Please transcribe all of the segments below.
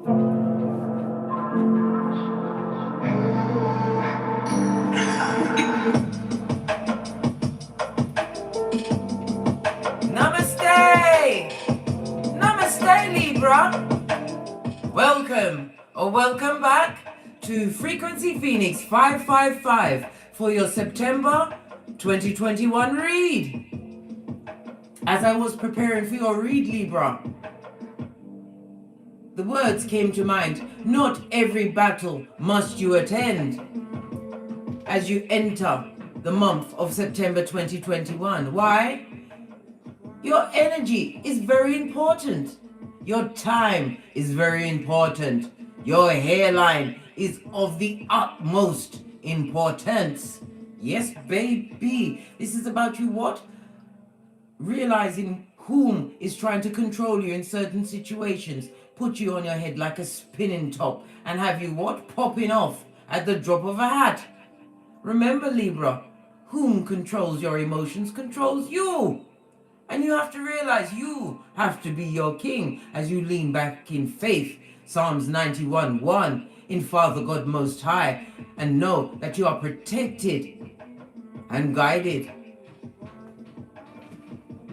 Namaste! Namaste, Libra! Welcome or welcome back to Frequency Phoenix 555 for your September 2021 read. As I was preparing for your read, Libra, the words came to mind: not every battle must you attend as you enter the month of September 2021. Why? Your energy is very important. Your time is very important. Your hairline is of the utmost importance. Yes, baby. This is about you what? Realizing whom is trying to control you in certain situations, put you on your head like a spinning top, and have you what? Popping off at the drop of a hat. Remember, Libra, whom controls your emotions controls you. And you have to realize you have to be your king as you lean back in faith. Psalms 91:1, in Father God Most High, and know that you are protected and guided.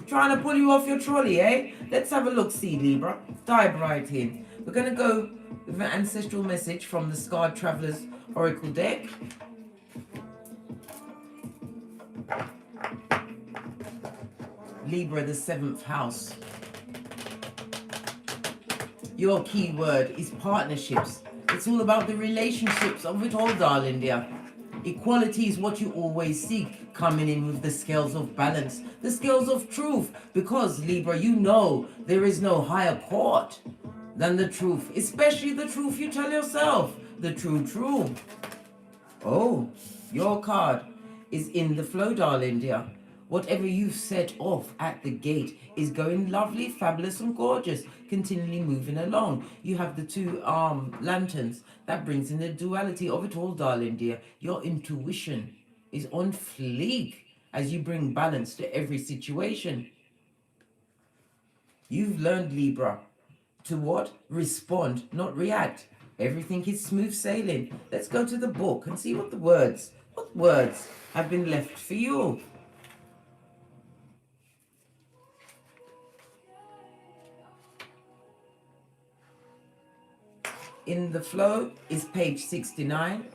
Trying to pull you off your trolley, eh? Let's have a look, see, Libra. Dive right in. We're going to go with an ancestral message from the Scarred Travelers Oracle deck. Libra, the 7th house. Your key word is partnerships. It's all about the relationships of it all, darling dear. Equality is what you always seek, coming in with the scales of balance, the scales of truth, because, Libra, you know there is no higher court than the truth, especially the truth you tell yourself, the true. Oh, your card is in the flow, darling dear. Whatever you've set off at the gate is going lovely, fabulous and gorgeous, continually moving along. You have the two lanterns. That brings in the duality of it all, darling dear. Your intuition is on fleek as you bring balance to every situation. You've learned, Libra, to what? Respond, not react. Everything is smooth sailing. Let's go to the book and see what words have been left for you. In the flow is page 69.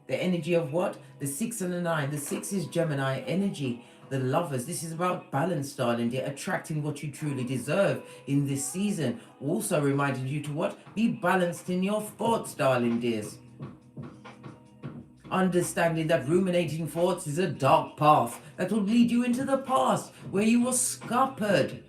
The energy of what? The 6 and the 9. The 6 is Gemini energy. The lovers. This is about balance, darling dear. Attracting what you truly deserve in this season. Also reminding you to what? Be balanced in your thoughts, darling dears. Understanding that ruminating thoughts is a dark path that will lead you into the past where you were scuppered.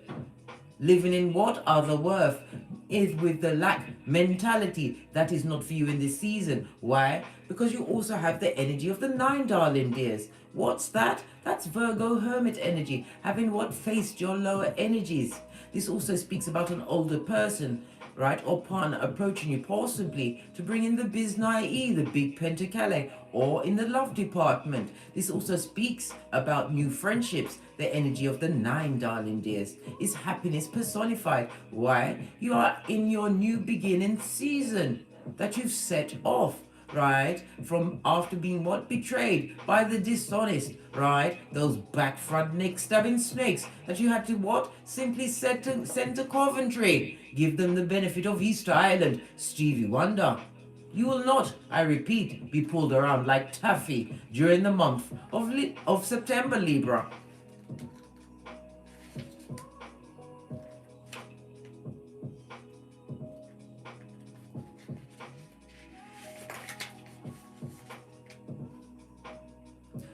Living in what? Other worth. Is with the lack mentality. That is not for you in this season. Why? Because you also have the energy of the 9, darling dears. What's that? That's Virgo Hermit energy. Having what? Faced your lower energies. This also speaks about an older person, right, or partner approaching you, possibly to bring in the Biznae, the big Pentacale, or in the love department. This also speaks about new friendships. The energy of the 9, darling dears, is happiness personified. Why? You are in your new beginning season that you've set off, right, from after being what? Betrayed by the dishonest, right, those back front neck stabbing snakes that you had to what? Simply send to Coventry. Give them the benefit of Easter Island, Stevie Wonder. You will not, I repeat, be pulled around like taffy during the month of September, Libra.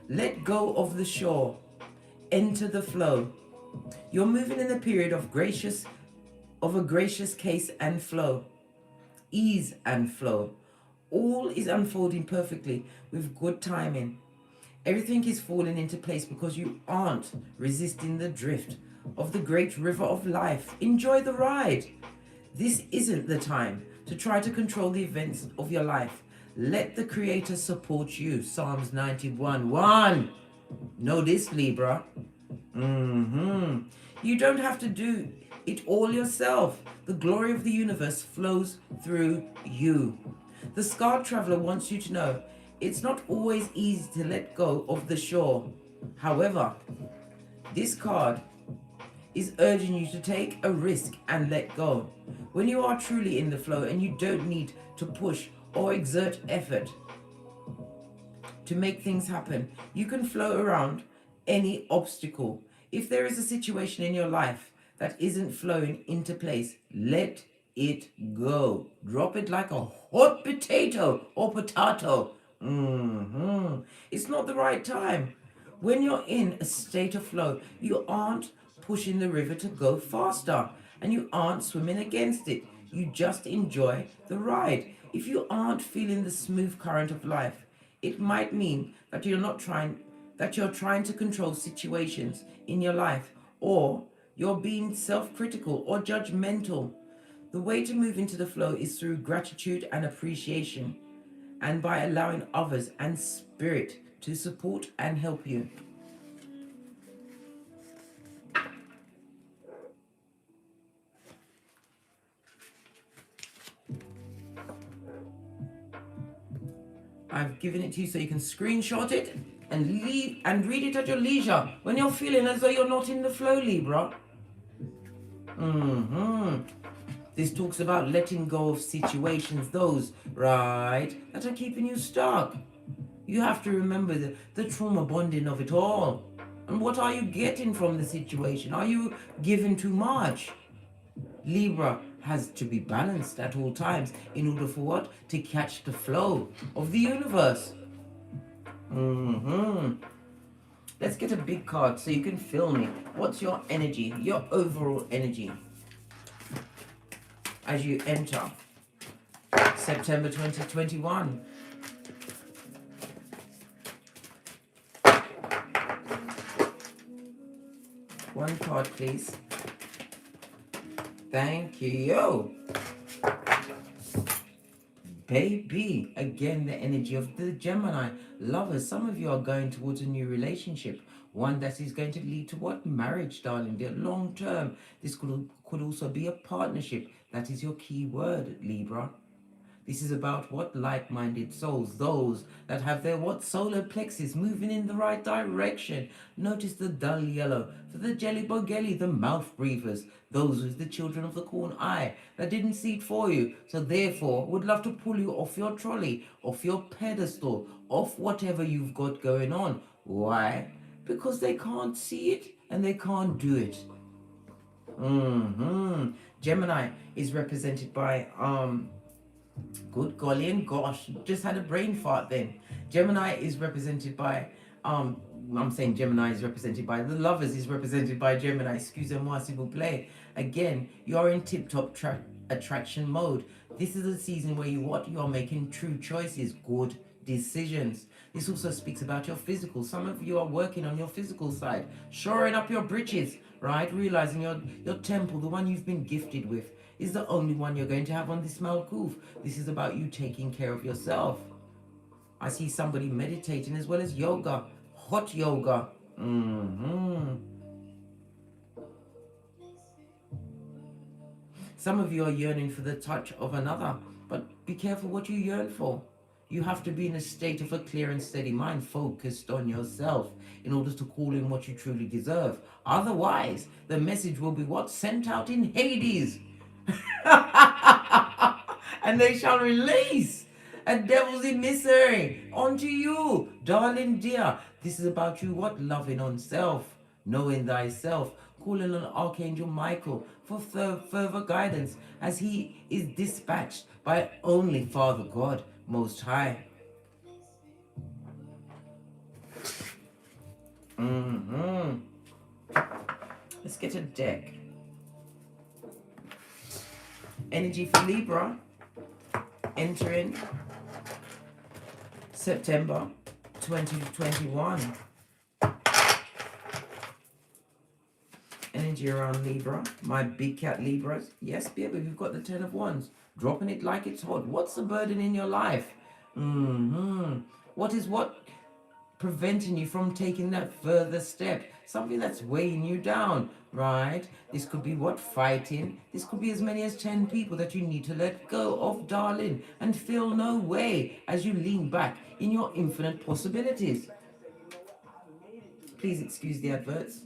Let go of the shore. Enter the flow. You're moving in a period of a gracious case and flow. Ease and flow. All is unfolding perfectly with good timing. Everything is falling into place because you aren't resisting the drift of the great river of life. Enjoy the ride. This isn't the time to try to control the events of your life. Let the Creator support you. Psalms 91:1. Know this, Libra. You don't have to do it all yourself. The glory of the universe flows through you. The scarred traveler wants you to know it's not always easy to let go of the shore. However, this card is urging you to take a risk and let go. When you are truly in the flow and you don't need to push or exert effort to make things happen, you can float around any obstacle. If there is a situation in your life that isn't flowing into place, let it go. Drop it like a hot potato or potato. It's not the right time. When you're in a state of flow, you aren't pushing the river to go faster and you aren't swimming against it. You just enjoy the ride. If you aren't feeling the smooth current of life, it might mean that you're trying to control situations in your life, or you're being self-critical or judgmental. The way to move into the flow is through gratitude and appreciation, and by allowing others and spirit to support and help you. I've given it to you so you can screenshot it and read it at your leisure when you're feeling as though you're not in the flow, Libra. This talks about letting go of situations, those, right, that are keeping you stuck. You have to remember the trauma bonding of it all. And what are you getting from the situation? Are you giving too much? Libra has to be balanced at all times in order for what? To catch the flow of the universe. Let's get a big card so you can feel me. What's your energy, your overall energy, as you enter September 2021? One card, please. Thank you. Baby, again, the energy of the Gemini. Lovers, some of you are going towards a new relationship. One that is going to lead to what? Marriage, darling. They're long term. This could also be a partnership. That is your key word, Libra. This is about what? Like-minded souls. Those that have their what? Solar plexus moving in the right direction. Notice the dull yellow for the jelly bogelli, the mouth breathers. Those with the children of the corn eye that didn't see it for you. So therefore would love to pull you off your trolley, off your pedestal, off whatever you've got going on. Why? Because they can't see it and they can't do it. Gemini is represented by good golly and gosh, just had a brain fart then. Gemini is represented by I'm saying Gemini is represented by the Lovers is represented by Gemini. Excusez-moi s'il vous plaît. Again, you're in tip-top attraction mode. This is a season where you are making true choices, good decisions. This also speaks about your physical. Some of you are working on your physical side, shoring up your britches, right? Realizing your temple, the one you've been gifted with, is the only one you're going to have on this Malkuth. This is about you taking care of yourself. I see somebody meditating as well as yoga, hot yoga. Some of you are yearning for the touch of another, but be careful what you yearn for. You have to be in a state of a clear and steady mind, focused on yourself, in order to call in what you truly deserve. Otherwise, the message will be what? Sent out in Hades. And they shall release a devil's emissary unto you, darling dear. This is about you what? Loving on self, knowing thyself, calling on Archangel Michael for further guidance, as he is dispatched by only Father God Most High. Let's get a deck. Energy for Libra, entering September 2021. Energy around Libra, my big cat Libras. Yes, baby, we've got the 10 of Wands. Dropping it like it's hot. What's the burden in your life? What is preventing you from taking that further step? something that's weighing you down, right? This could be what? Fighting. This could be as many as 10 people that you need to let go of, darling, and feel no way as you lean back in your infinite possibilities. Please excuse the adverts.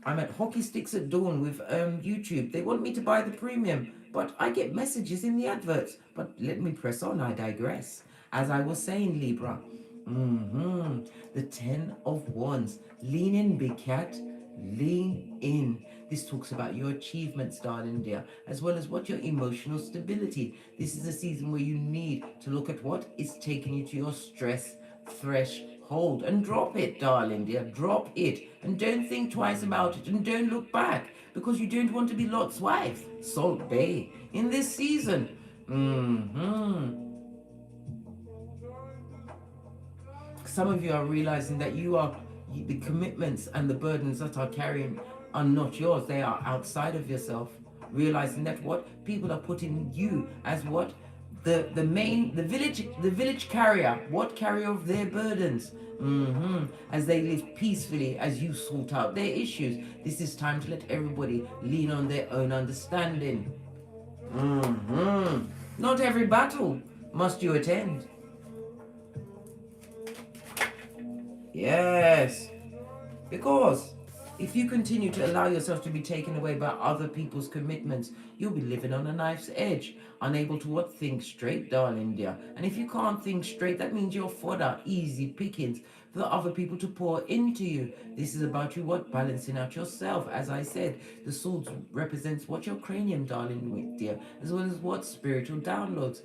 I'm at Hockey Sticks at Dawn with YouTube. They want me to buy the premium, but I get messages in the adverts. But let me press on, I digress. As I was saying, Libra, the 10 of Wands. Lean in, big cat. Lean in. This talks about your achievements, darling dear, as well as what your emotional stability. This is a season where you need to look at what is taking you to your stress threshold and drop it, darling dear. Drop it and don't think twice about it and don't look back, because you don't want to be Lot's wife, Salt Bay, in this season. Some of you are realizing that the commitments and the burdens that are carrying are not yours. They are outside of yourself. Realizing that what people are putting you as what? The village carrier, what carrier of their burdens, as they live peacefully, as you sort out their issues. This is time to let everybody lean on their own understanding. Not every battle must you attend. Yes, because if you continue to allow yourself to be taken away by other people's commitments, you'll be living on a knife's edge, unable to what? Think straight, darling dear. And if you can't think straight, that means you're fodder, easy pickings for other people to pour into you. This is about you what? Balancing out yourself. As I said, the sword represents what? Your cranium, darling dear, as well as what? Spiritual downloads.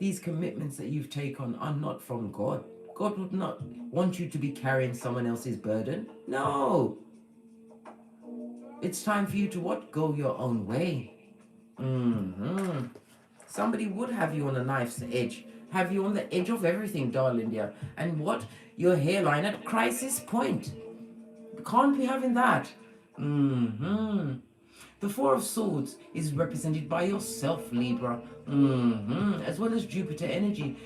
These commitments that you've taken are not from God. God would not want you to be carrying someone else's burden. No. It's time for you to what? Go your own way. Somebody would have you on a knife's edge. Have you on the edge of everything, darling dear. And what? Your hairline at crisis point. Can't be having that. The Four of Swords is represented by yourself, Libra. As well as Jupiter energy.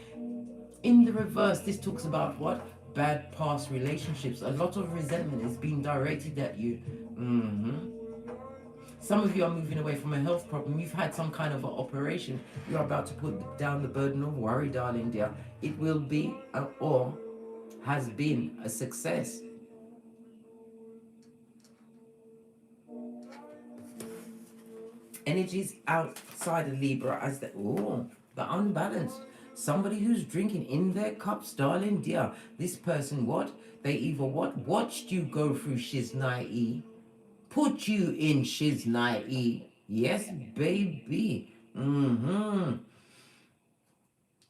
In the reverse, this talks about what? Bad past relationships. A lot of resentment is being directed at you. Some of you are moving away from a health problem. You've had some kind of an operation. You're about to put down the burden of worry, darling dear. It will be or has been a success. Energies outside of Libra as the unbalanced. Somebody who's drinking in their cups, darling dear. This person, what? They either what? Watched you go through shiznai, put you in shiznai. Yes, baby.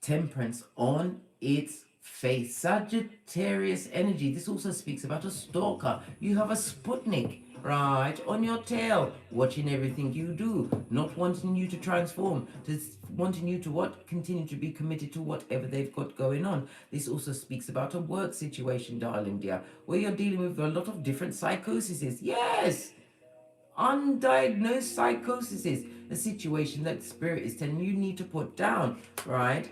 Temperance on its face. Sagittarius energy. This also speaks about a stalker. You have a Sputnik right on your tail, watching everything you do, not wanting you to transform, just wanting you to what? Continue to be committed to whatever they've got going on. This also speaks about a work situation, darling dear, where you're dealing with a lot of different psychoses. Yes, undiagnosed psychoses, a situation that spirit is telling you need to put down, right?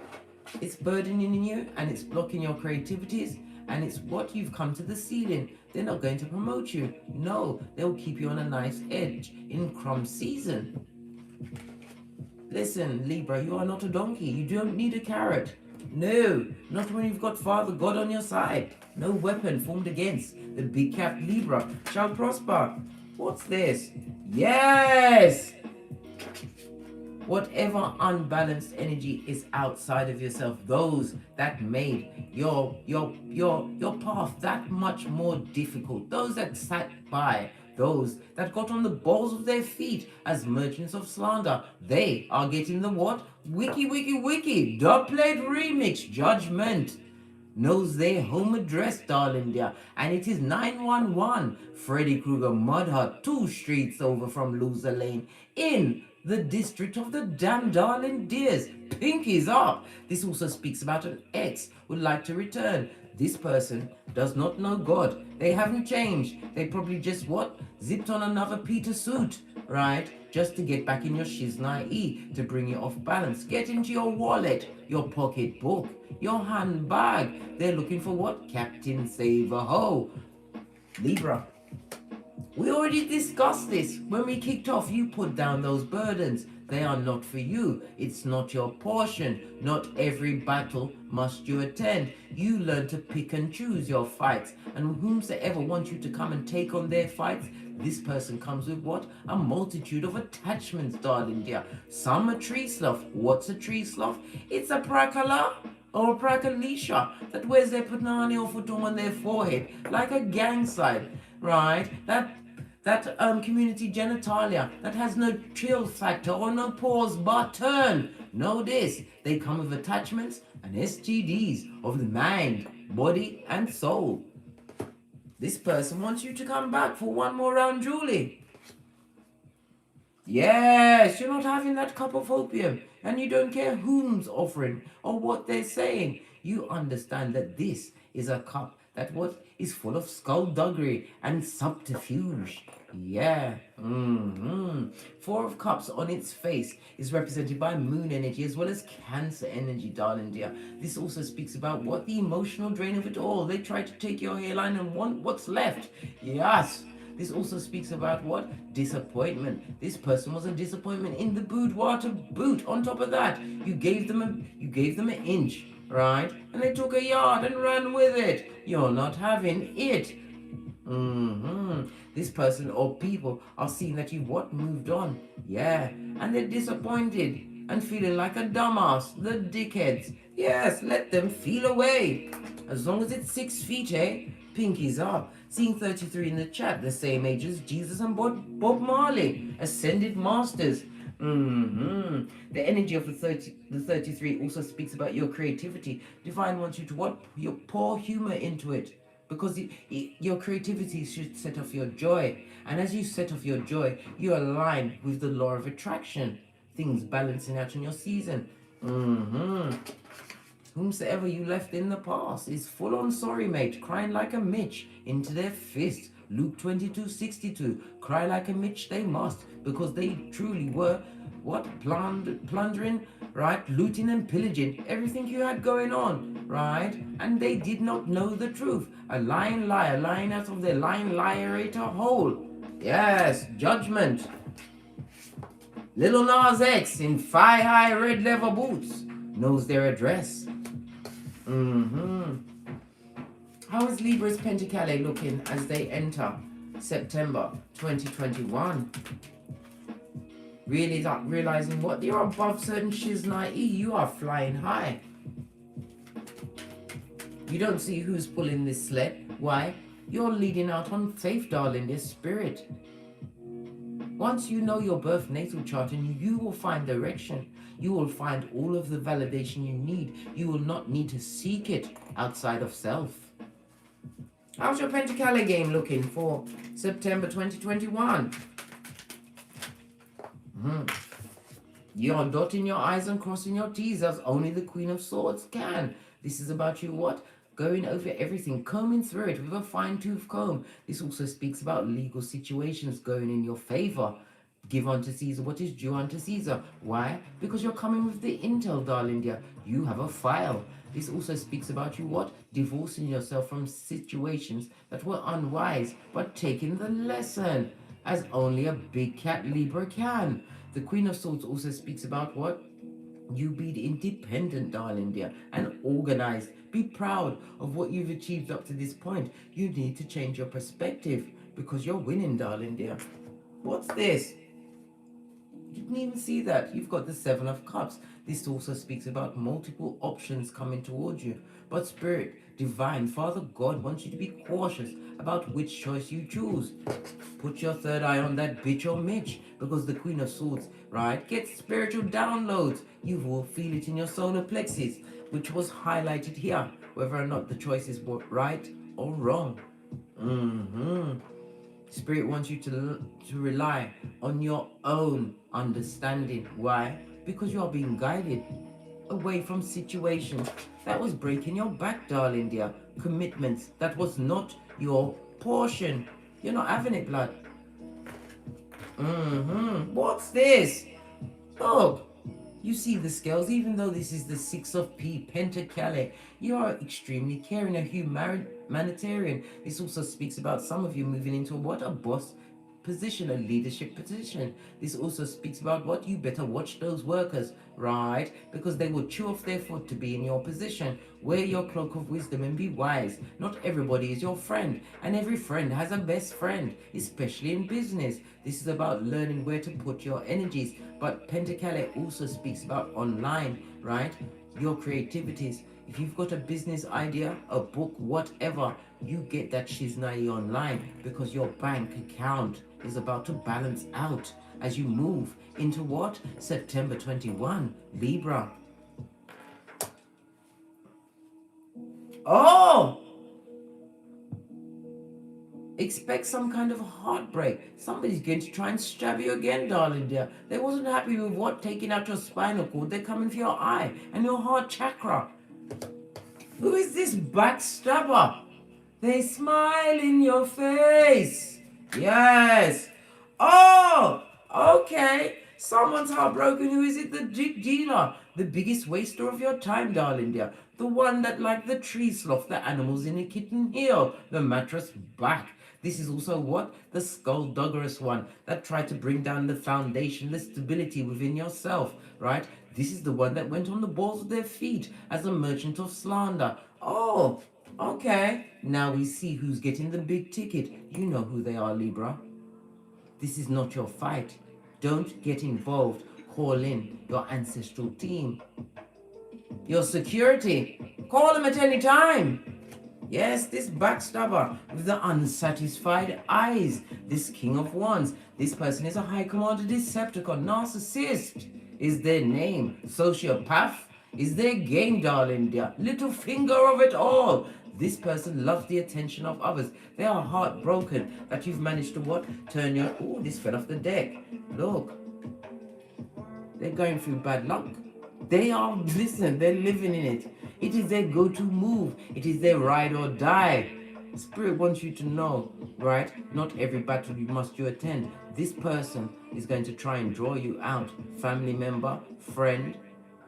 It's burdening you and it's blocking your creativities, and it's what? You've come to the ceiling. They're not going to promote you. No, they'll keep you on a nice edge in crumb season. Listen, Libra, you are not a donkey. You don't need a carrot. No, not when you've got Father God on your side. No weapon formed against the big cat Libra shall prosper. What's this? Yes! Whatever unbalanced energy is outside of yourself, those that made your path that much more difficult, those that sat by, those that got on the balls of their feet as merchants of slander, they are getting the what? Wiki, dub-played remix, Judgment. Knows their home address, darling dear, and it is 911 Freddy Krueger Mud Hut, 2 streets over from Loser Lane, in the district of the damn darling dears. Pinkies up. This also speaks about an ex would like to return. This person does not know God. They haven't changed. They probably just what? Zipped on another Peter suit, right? Just to get back in your shiznai, to bring you off balance. Get into your wallet, your pocketbook, your handbag. They're looking for what? Captain Save a Ho. Libra. We already discussed this. When we kicked off, you put down those burdens. They are not for you. It's not your portion. Not every battle must you attend. You learn to pick and choose your fights. And whomsoever wants you to come and take on their fights, this person comes with what? A multitude of attachments, darling dear. Some a tree sloth. What's a tree sloth? It's a prakala or a prakalisha that wears their panani or futon on their forehead like a gang sign, right? That community genitalia that has no chill factor or no pause button. Know this, they come with attachments and STDs of the mind, body and soul. This person wants you to come back for one more round, Julie. Yes, you're not having that cup of opium and you don't care whom's offering or what they're saying. You understand that this is a cup that what is full of skullduggery and subterfuge. Yeah. Four of Cups on its face is represented by moon energy as well as Cancer energy, darling dear. This also speaks about what the emotional drain of it all. They try to take your hairline and want what's left. Yes. This also speaks about what? Disappointment. This person was a disappointment in the boudoir to boot. On top of that, you gave them an inch, right? And they took a yard and ran with it. You're not having it. This person or people are seeing that you've what? Moved on. Yeah. And they're disappointed and feeling like a dumbass. The dickheads. Yes, let them feel away. As long as it's 6 feet, eh? Pinkies up. Seeing 33 in the chat, the same age as Jesus and Bob Marley. Ascended masters. The energy of the 33 also speaks about your creativity. Divine wants you to what? You pour humor into it. Because your creativity should set off your joy. And as you set off your joy, you align with the law of attraction. Things balancing out in your season. Whomsoever you left in the past is full on sorry, mate. Crying like a Mitch into their fist. Luke 22:62. Cry like a Mitch they must. Because they truly were what? Plundering, right? Looting and pillaging everything you had going on, right? And they did not know the truth. A lying liar, lying out of their lying liarator hole. Yes, judgment. Little Nas X in thigh-high red leather boots knows their address. How is Libra's Pentacale looking as they enter September 2021? Really not realizing what? You're above certain shiznai. You are flying high. You don't see who's pulling this sled. Why? You're leading out on faith, darling, this spirit. Once you know your birth natal chart and you will find direction. You will find all of the validation you need. You will not need to seek it outside of self. How's your Pentacale game looking for September 2021? You're dotting your I's and crossing your T's as only the Queen of Swords can. This is about you what? Going over everything, combing through it with a fine-tooth comb. This also speaks about legal situations going in your favor. Give unto Caesar what is due unto Caesar. Why? Because you're coming with the intel, darling dear. You have a file. This also speaks about you what? Divorcing yourself from situations that were unwise, but taking the lesson, as only a big cat Libra can. The Queen of Swords also speaks about what? You be independent, darling dear, and organized. Be proud of what you've achieved up to this point. You need to change your perspective because you're winning, darling dear. What's this? You didn't even see that. You've got the 7 of Cups. This also speaks about multiple options coming towards you. But Spirit, Divine, Father God wants you to be cautious about which choice you choose. Put your third eye on that bitch or Mitch, because the Queen of Swords, right, gets spiritual downloads. You will feel it in your solar plexus, which was highlighted here, whether or not the choice is right or wrong. Spirit wants you to rely on your own understanding. Why? Because you are being guided away from situations that was breaking your back, darling dear. Commitments that was not your portion. You're not having it, blood. What's this? Oh, You see the scales, even though this is the 6 of Pentacles, you are extremely caring, a humanitarian. This also speaks about some of you moving into what? A boss position, a leadership position. This also speaks about what? You better watch those workers, right? Because they will chew off their foot to be in your position. Wear your cloak of wisdom and be wise. Not everybody is your friend, and every friend has a best friend, especially in business. This is about learning where to put your energies. But Pentacles also speaks about online, right? Your creativities. If you've got a business idea, a book, whatever, you get that shiznai online, because your bank account is about to balance out as you move into what? September 21, Libra. Oh! Expect some kind of heartbreak. Somebody's going to try and stab you again, darling dear. They wasn't happy with what? Taking out your spinal cord. They're coming for your eye and your heart chakra. Who is this backstabber? They smile in your face. Yes. Oh, okay. Someone's heartbroken. Who is it? The dealer. The biggest waster of your time, darling dear. The one that, like the tree sloth, the animals in a kitten heel, the mattress back. This is also what? The skullduggerous one that tried to bring down the foundation, the stability within yourself, right? This is the one that went on the balls of their feet as a merchant of slander. Oh, okay. Now we see who's getting the big ticket. You know who they are, Libra. This is not your fight. Don't get involved. Call in your ancestral team. Your security. Call them at any time. Yes, this backstabber with the unsatisfied eyes. This King of Wands. This person is a High Commander Decepticon. Narcissist is their name. Sociopath is their game, darling dear. Little finger of it all. This person loves the attention of others. They are heartbroken that you've managed to what? Turn your... Oh, this fell off the deck. Look. They're going through bad luck. They are, listen, they're living in it. It is their go-to move. It is their ride or die. Spirit wants you to know, right? Not every battle must you attend. This person is going to try and draw you out. Family member, friend,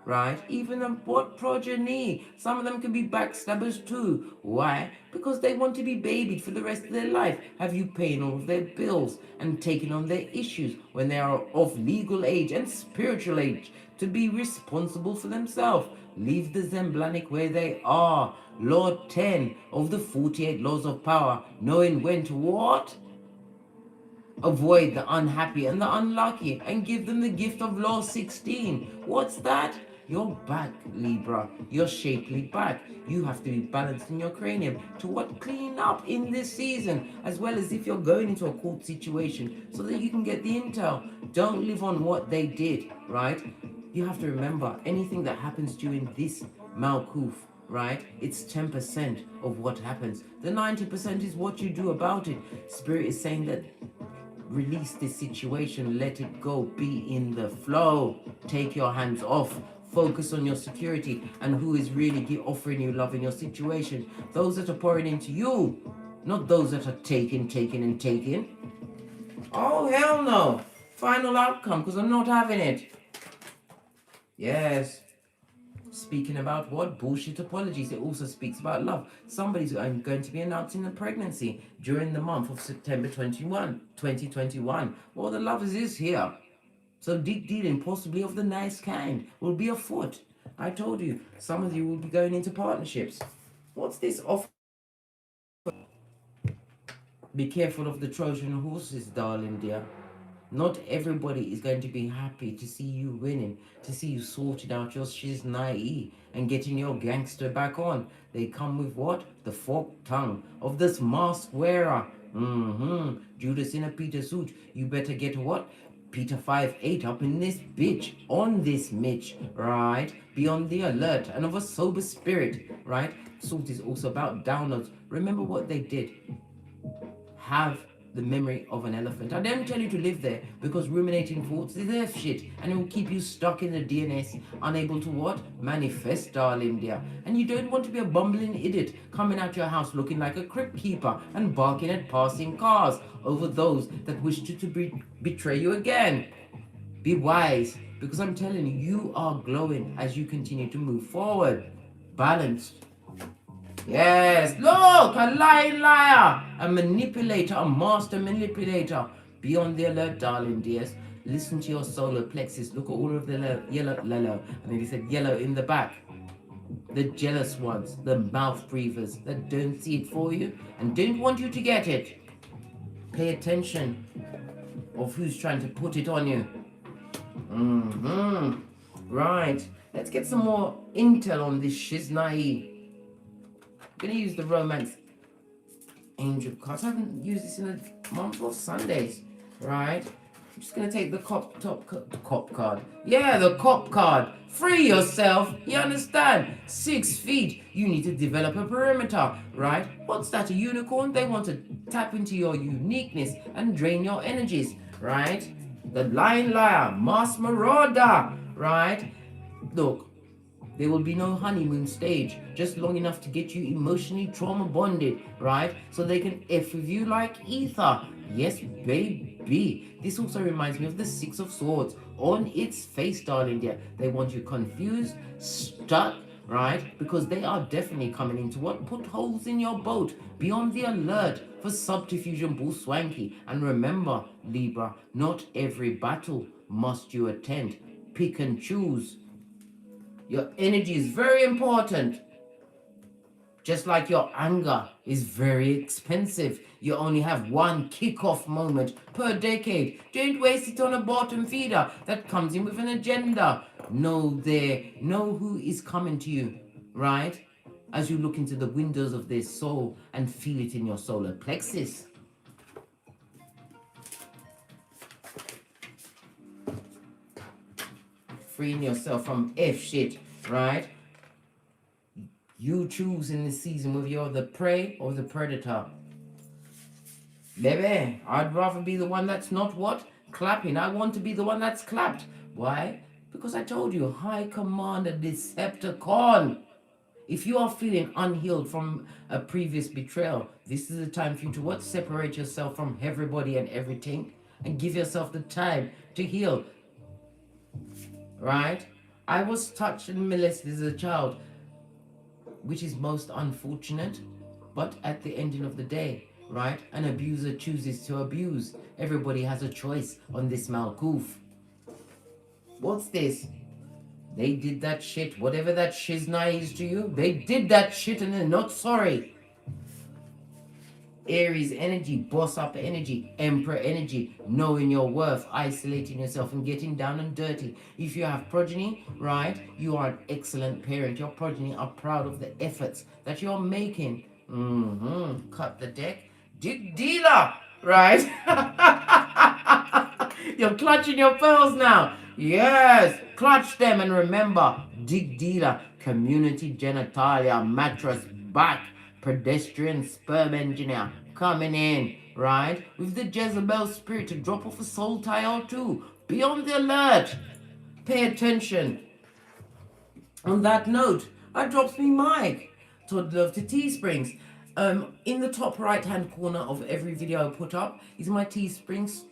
right? Even a what progeny. Some of them can be backstabbers too. Why? Because they want to be babied for the rest of their life. Have you paying all of their bills and taking on their issues when they are of legal age and spiritual age to be responsible for themselves. Leave the Zemblanic where they are. Law 10 of the 48 laws of power, knowing when to what? Avoid the unhappy and the unlucky and give them the gift of law 16. What's that? Your back, Libra, your shapely back. You have to be balanced in your cranium to what? Clean up in this season, as well as if you're going into a court situation so that you can get the intel. Don't live on what they did, right? You have to remember, anything that happens during this Malkuth, right? It's 10% of what happens. The 90% is what you do about it. Spirit is saying that release this situation, let it go, be in the flow. Take your hands off. Focus on your security and who is really offering you love in your situation. Those that are pouring into you, not those that are taking. Oh, hell no. Final outcome, because I'm not having it. Yes. Speaking about what? Bullshit apologies. It also speaks about love. Somebody's going to be announcing a pregnancy during the month of September 2021. Well, the lovers is here. So deep dealing, possibly of the nice kind, will be afoot. I told you, some of you will be going into partnerships. What's this offer? Be careful of the Trojan horses, darling dear. Not everybody is going to be happy to see you winning, to see you sorting out your shiznai and getting your gangster back on. They come with what? The forked tongue of this mask wearer. Judas in a Peter suit. You better get what? Peter 5-8 up in this bitch, on this Mitch, right? Be on the alert and of a sober spirit, right? Salt is also about downloads. Remember what they did. Have the memory of an elephant. I don't tell you to live there, because ruminating thoughts is their shit and it will keep you stuck in the DNS, unable to what? Manifest, darling dear. And you don't want to be a bumbling idiot coming out your house looking like a crypt keeper and barking at passing cars over those that wish to betray you again. Be wise. because I'm telling you, you are glowing as you continue to move forward. Balanced. Yes, look, a lying liar, a manipulator, a master manipulator. Be on the alert, darling dears. Listen to your solar plexus. Look at all of the yellow, I mean, he said yellow in the back. The jealous ones, the mouth breathers that don't see it for you and don't want you to get it. Pay attention of who's trying to put it on you. Right, let's get some more intel on this shiznai. I'm going to use the romance angel cards. I haven't used this in a month of Sundays, right? I'm just going to take the cop card. Yeah, the cop card. Free yourself. You understand? 6 feet. You need to develop a perimeter, right? What's that, a unicorn? They want to tap into your uniqueness and drain your energies, right? The lying liar, mass marauder, right? Look, there will be no honeymoon stage, just long enough to get you emotionally trauma bonded, right? So they can F with you like ether. Yes, baby. This also reminds me of the 6 of Swords. On its face, darling dear. They want you confused, stuck, right? Because they are definitely coming in to what? Put holes in your boat. Be on the alert for subterfuge and bull swanky. And remember, Libra, not every battle must you attend. Pick and choose. Your energy is very important. Just like your anger is very expensive. You only have one kickoff moment per decade. Don't waste it on a bottom feeder that comes in with an agenda. Know who is coming to you, right? As you look into the windows of their soul and feel it in your solar plexus. Freeing yourself from F shit, right? You choose in this season whether you're the prey or the predator. Baby, I'd rather be the one that's not what? Clapping. I want to be the one that's clapped. Why? Because I told you, High Commander Decepticon. If you are feeling unhealed from a previous betrayal, this is the time for you to what? Separate yourself from everybody and everything and give yourself the time to heal. Right? I was touched and molested as a child, which is most unfortunate, but at the ending of the day, right, an abuser chooses to abuse. Everybody has a choice on this Malkoof. What's this? They did that shit, whatever that shiznai is to you, they did that shit and they're not sorry. Aries energy, boss up energy, emperor energy, knowing your worth, isolating yourself and getting down and dirty. If you have progeny, right, you are an excellent parent. Your progeny are proud of the efforts that you're making. Cut the deck. Dig dealer, right? You're clutching your pearls now. Yes, clutch them and remember, dig dealer, community genitalia, mattress, back, pedestrian sperm engineer coming in, right? With the Jezebel spirit to drop off a soul tie or two. Be on the alert. Pay attention. On that note, I drops me mic. Todd Love to Teesprings. In the top right hand corner of every video I put up is my Teesprings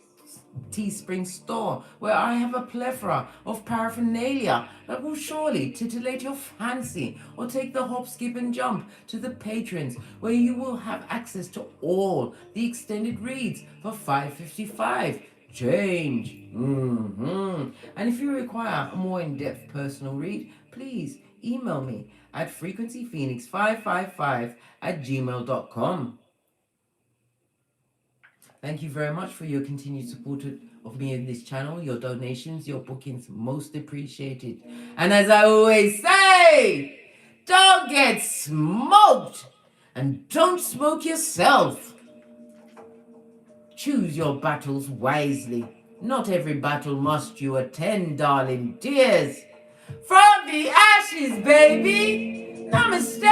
store, where I have a plethora of paraphernalia that will surely titillate your fancy, or take the hop, skip and jump to the patrons, where you will have access to all the extended reads for $5.55 change. And if you require a more in-depth personal read, please email me at frequencyphoenix555@gmail.com. Thank you very much for your continued support of me in this channel. Your donations, your bookings, most appreciated. And as I always say, don't get smoked and don't smoke yourself. Choose your battles wisely. Not every battle must you attend, darling dears. From the ashes, baby. Namaste.